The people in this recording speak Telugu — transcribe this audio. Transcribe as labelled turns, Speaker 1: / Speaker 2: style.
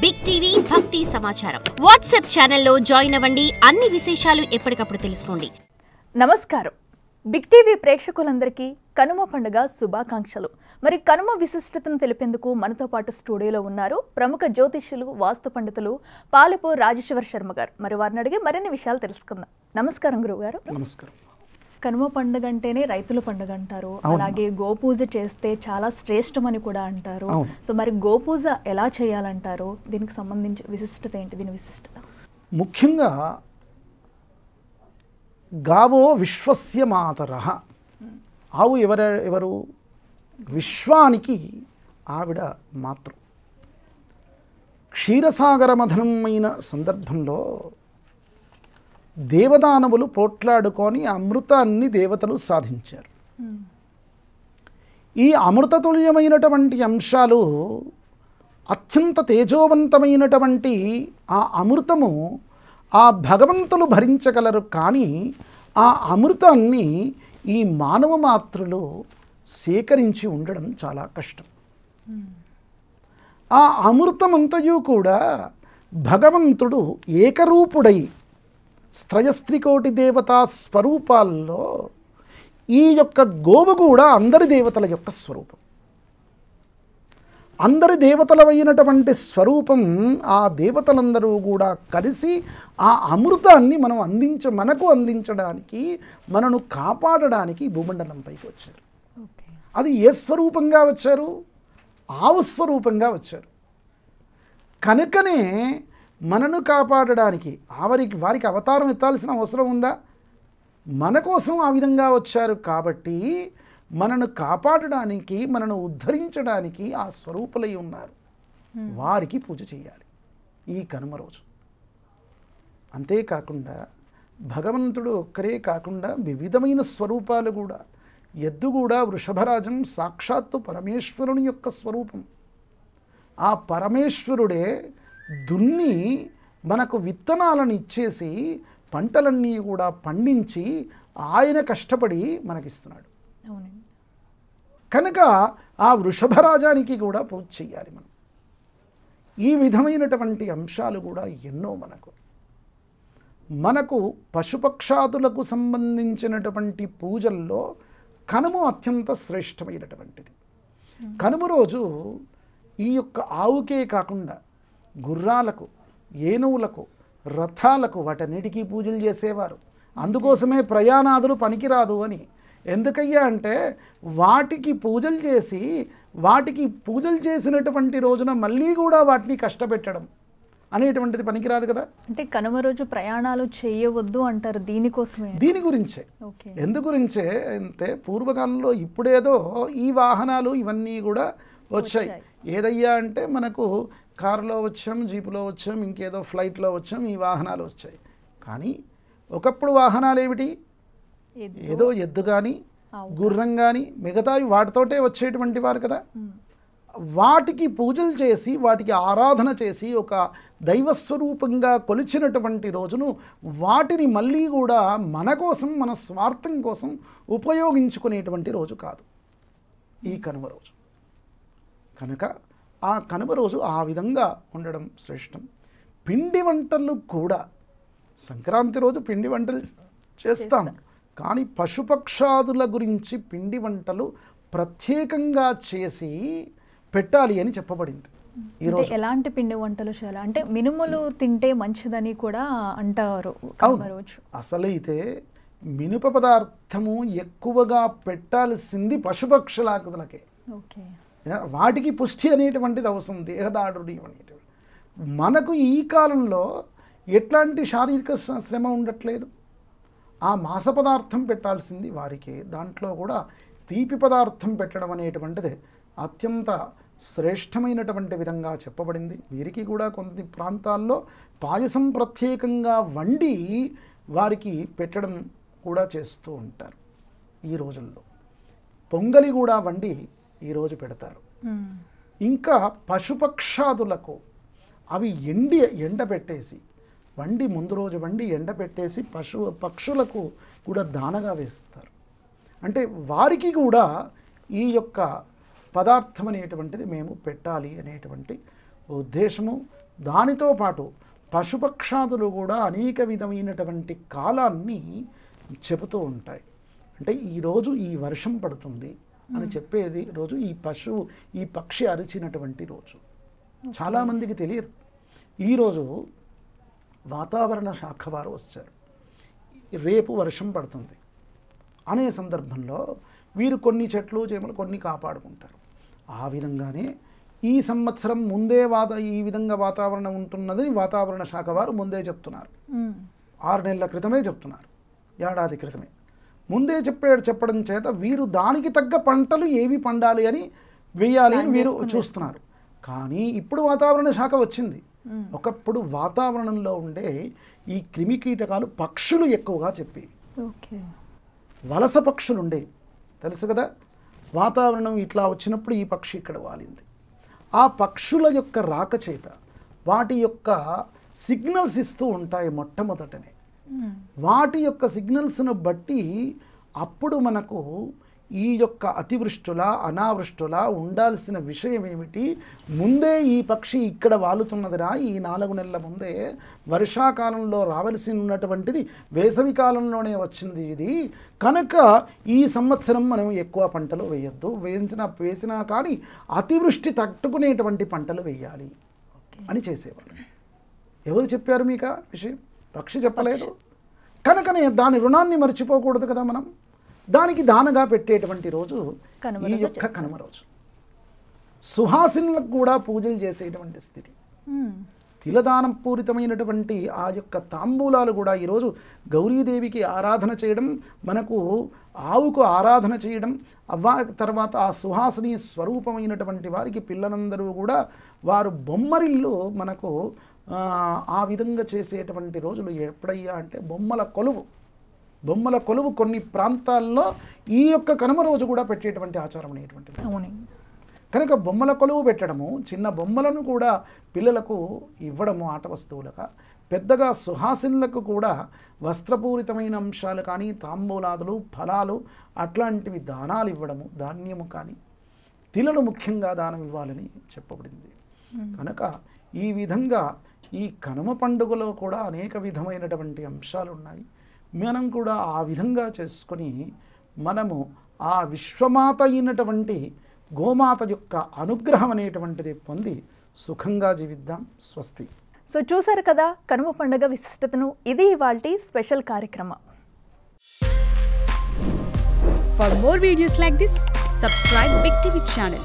Speaker 1: బిగ్ టీవీ భక్తి సమాచారం వాట్సాప్ ఛానల్లో జాయిన్ అవ్వండి. అన్ని విశేషాలు ఎప్పటికప్పుడు తెలుసుకోండి.
Speaker 2: నమస్కారం. బిగ్ టీవీ ప్రేక్షకులందరికీ కనుమ పండుగ శుభాకాంక్షలు. మరి కనుమ విశిష్టతను తెలిపేందుకు మనతో పాటు స్టూడియోలో ఉన్నారు ప్రముఖ జ్యోతిష్యులు, వాస్తు పండితులు పాలపు రాజేశ్వర్ శర్మ గారు. మరి వారిని అడిగి మరిన్ని విషయాలు తెలుసుకుందాం. నమస్కారం గురువుగారు.
Speaker 3: నమస్కారం.
Speaker 2: కనుమ పండుగ అంటేనే రైతుల పండుగ అంటారు. అలాగే గోపూజ చేస్తే చాలా శ్రేష్టమని కూడా అంటారు. సో మరి గోపూజ ఎలా చేయాలంటారు? దీనికి సంబంధించి విశిష్టత ఏంటి? దీని విశిష్టత
Speaker 3: ముఖ్యంగా గావో విశ్వస్య మాతరః. ఆవు ఎవరు? విశ్వానికి ఆవిడ మాతృ. క్షీరసాగర మథనమైన సందర్భంలో దేవదానవులు పోట్లాడుకొని అమృతాన్ని దేవతలు సాధించారు. ఈ అమృతతుల్యమైనటువంటి అంశాలు అత్యంత తేజోవంతమైనటువంటి ఆ అమృతము ఆ భగవంతులు భరించగలరు. కానీ ఆ అమృతాన్ని ఈ మానవ మాతృలు సేకరించి ఉండడం చాలా కష్టం. ఆ అమృతమంతయు కూడా భగవంతుడు ఏకరూపుడై స్త్రయస్త్రికోటి దేవతా స్వరూపాల్లో ఈ యొక్క గోవు కూడా అందరి దేవతల యొక్క స్వరూపం. అందరి దేవతలమైనటువంటి స్వరూపం. ఆ దేవతలందరూ కూడా కలిసి ఆ అమృతాన్ని మనకు అందించడానికి, మనను కాపాడడానికి భూమండలంపైకి వచ్చారు. అది ఏ స్వరూపంగా వచ్చారు? ఆవు స్వరూపంగా వచ్చారు. కనుకనే మనను కాపాడడానికి వారికి అవతారం ఎత్తాల్సిన అవసరం ఉందా? మన కోసం ఆ విధంగా వచ్చారు. కాబట్టి మనను కాపాడడానికి, మనను ఉద్ధరించడానికి ఆ స్వరూపులై ఉన్నారు. వారికి పూజ చేయాలి ఈ కనుమ రోజు. అంతేకాకుండా భగవంతుడు ఒక్కరే కాకుండా వివిధమైన స్వరూపాలు కూడా. ఎద్దు కూడా వృషభరాజం సాక్షాత్తు పరమేశ్వరుని యొక్క స్వరూపం. ఆ పరమేశ్వరుడే దున్ని మనకు విత్తనాలను ఇచ్చేసి పంటలన్నీ కూడా పండించి ఆయన కష్టపడి మనకిస్తున్నాడు. కనుక ఆ వృషభరాజానికి కూడా పూజ చేయాలి మనం. ఈ విధమైనటువంటి అంశాలు కూడా ఎన్నో మనకు పశుపక్షాదులకు సంబంధించినటువంటి పూజల్లో కనుమ అత్యంత శ్రేష్టమైనటువంటిది. కనుమ రోజు ఈ యొక్క ఆవుకే కాకుండా గుర్రాలకు, ఏనువులకు, రథాలకు వాటన్నిటికీ పూజలు చేసేవారు. అందుకోసమే ప్రయాణాదులు పనికిరాదు అని. ఎందుకయ్యా అంటే వాటికి పూజలు చేసినటువంటి రోజున మళ్ళీ కూడా వాటిని కష్టపెట్టడం అనేటువంటిది పనికిరాదు కదా.
Speaker 2: అంటే కనుమ రోజు ప్రయాణాలు చేయవద్దు అంటారు.
Speaker 3: దీని గురించే. ఎందు గురించే అంటే పూర్వకాలంలో ఇప్పుడేదో ఈ వాహనాలు ఇవన్నీ కూడా వచ్చాయి. ఏదయ్యా అంటే మనకు కారులో వచ్చాం, జీపులో వచ్చాం, ఇంకేదో ఫ్లైట్లో వచ్చాం, ఈ వాహనాలు వచ్చాయి. కానీ ఒకప్పుడు వాహనాలు ఏమిటి? ఏదో ఎద్దు కానీ, గుర్రం కానీ, మిగతావి వాటితోటే వచ్చేటువంటి వారు కదా. వాటికి పూజలు చేసి, వాటికి ఆరాధన చేసి, ఒక దైవస్వరూపంగా కొలిచినటువంటి రోజును వాటిని మళ్ళీ కూడా మన కోసం, మన స్వార్థం కోసం ఉపయోగించుకునేటువంటి రోజు కాదు ఈ కనుమ రోజు. కనుక ఆ కనుమ రోజు ఆ విధంగా ఉండడం శ్రేష్టం. పిండి వంటలు కూడా సంక్రాంతి రోజు పిండి వంటలు చేస్తాం. కానీ పశుపక్షాదుల గురించి పిండి వంటలు ప్రత్యేకంగా చేసి పెట్టాలి అని చెప్పబడింది. ఈరోజు
Speaker 2: ఎలాంటి పిండి వంటలు చేయాలి అంటే మినుములు తింటే మంచిదని కూడా అంటారు.
Speaker 3: అసలైతే మినుప పదార్థము ఎక్కువగా పెట్టాల్సింది పశుపక్షులకే. వాటికి పుష్టి అనేటువంటిది అవసరం, దేహదారుడి అనేటువంటి. మనకు ఈ కాలంలో ఎట్లాంటి శారీరక శ్రమ ఉండట్లేదు. ఆ మాంస పదార్థం పెట్టాల్సింది వారికే. దాంట్లో కూడా తీపి పదార్థం పెట్టడం అనేటువంటిది అత్యంత శ్రేష్టమైనటువంటి విధంగా చెప్పబడింది. వీరికి కూడా కొన్ని ప్రాంతాల్లో పాయసం ప్రత్యేకంగా వండి వారికి పెట్టడం కూడా చేస్తూ ఉంటారు. ఈ రోజుల్లో పొంగలి కూడా వండి ఈరోజు పెడతారు. ఇంకా పశుపక్షాదులకు అవి ఎండబెట్టేసి వండి, ముందు రోజు వండి ఎండబెట్టేసి పక్షులకు కూడా దానగా వేస్తారు. అంటే వారికి కూడా ఈ యొక్క పదార్థం అనేటువంటిది మేము పెట్టాలి అనేటువంటి ఉద్దేశము దానితో పాటు పశుపక్షాదులు కూడా అనేక విధమైనటువంటి కాలాన్ని చెబుతూ ఉంటాయి. అంటే ఈరోజు ఈ వర్షం పడుతుంది అని చెప్పేది రోజు ఈ పక్షి అరిచినటువంటి రోజు. చాలామందికి తెలియదు. ఈరోజు వాతావరణ శాఖ వారు వచ్చారు, రేపు వర్షం పడుతుంది అనే సందర్భంలో వీరు కొన్ని చెట్లు చేమలు కొన్ని కాపాడుకుంటారు. ఆ విధంగానే ఈ సంవత్సరం ముందే ఈ విధంగా వాతావరణం ఉంటున్నది వాతావరణ శాఖ వారు ముందే చెప్తున్నారు. 6 నెలల క్రితమే చెప్తున్నారు, ఏడాది క్రితమే ముందే చెప్పడం చేత వీరు దానికి తగ్గ పంటలు ఏవి పండాలి అని వేయాలి అని వీరు చూస్తున్నారు. కానీ ఇప్పుడు వాతావరణ శాఖ వచ్చింది. ఒకప్పుడు వాతావరణంలో ఉండే ఈ క్రిమి కీటకాలు పక్షులు ఎక్కువగా చెప్పేవి. వలస పక్షులు ఉండేవి, తెలుసు కదా. వాతావరణం ఇట్లా వచ్చినప్పుడు ఈ పక్షి ఇక్కడ వాలింది. ఆ పక్షుల యొక్క రాక చేత వాటి యొక్క సిగ్నల్స్ ఇస్తూ ఉంటాయి మొట్టమొదటనే. వాటి యొక్క సిగ్నల్స్ను బట్టి అప్పుడు మనకు ఈ యొక్క అతివృష్టుల అనావృష్టుల ఉండాల్సిన విషయం ఏమిటి, ముందే ఈ పక్షి ఇక్కడ వాలుతున్నదిరా, ఈ 4 నెలల ముందే వర్షాకాలంలో రావలసి ఉన్నటువంటిది వేసవి కాలంలోనే వచ్చింది ఇది కనుక ఈ సంవత్సరం మనం ఎక్కువ పంటలు వేయొద్దు, వేసినా కానీ అతివృష్టి తట్టుకునేటువంటి పంటలు వేయాలి అని చేసేవారు. ఎవరు చెప్పారు మీకు ఆ విషయం? పక్షి చెప్పలేదు. కనుకనే దాని రుణాన్ని మర్చిపోకూడదు కదా మనం. దానికి దానగా పెట్టేటువంటి రోజు ఈ యొక్క కనుమ రోజు. సుహాసినులకు కూడా పూజలు చేసేటువంటి స్థితి. తిలదానం పూరితమైనటువంటి ఆ యొక్క తాంబూలాలు కూడా ఈరోజు గౌరీదేవికి ఆరాధన చేయడం, మనకు ఆవుకు ఆరాధన చేయడం, తర్వాత ఆ సుహాసిని స్వరూపమైనటువంటి వారికి పిల్లలందరూ కూడా వారు బొమ్మరిల్లు మనకు ఆ విధంగా చేసేటువంటి రోజులు ఎప్పుడయ్యా అంటే బొమ్మల కొలువు కొన్ని ప్రాంతాల్లో ఈ యొక్క కనుమ రోజు కూడా పెట్టేటువంటి ఆచారం అనేటువంటిది. కనుక బొమ్మల కొలువు పెట్టడము, చిన్న బొమ్మలను కూడా పిల్లలకు ఇవ్వడము ఆట వస్తువులుగా, పెద్దగా సుహాసినులకు కూడా వస్త్రపూరితమైన అంశాలు కానీ తాంబూలాదులు ఫలాలు అట్లాంటివి దానాలు ఇవ్వడము, ధాన్యము కానీ తిలలు ముఖ్యంగా దానం ఇవ్వాలని చెప్పబడింది. కనుక ఈ విధంగా ఈ కనుమ పండుగలో కూడా అనేక విధమైనటువంటి అంశాలు ఉన్నాయి. మనం కూడా ఆ విధంగా చేసుకొని మనము ఆ విశ్వమాత అయినటువంటి గోమాత యొక్క అనుగ్రహం అనేటువంటిది పొంది సుఖంగా జీవిద్దాం. స్వస్తి.
Speaker 2: సో చూసారు కదా కనుమ పండుగ విశిష్టతను. ఇది ఇవాల్టి స్పెషల్ కార్యక్రమం.
Speaker 4: For more videos like this, subscribe Big TV channel.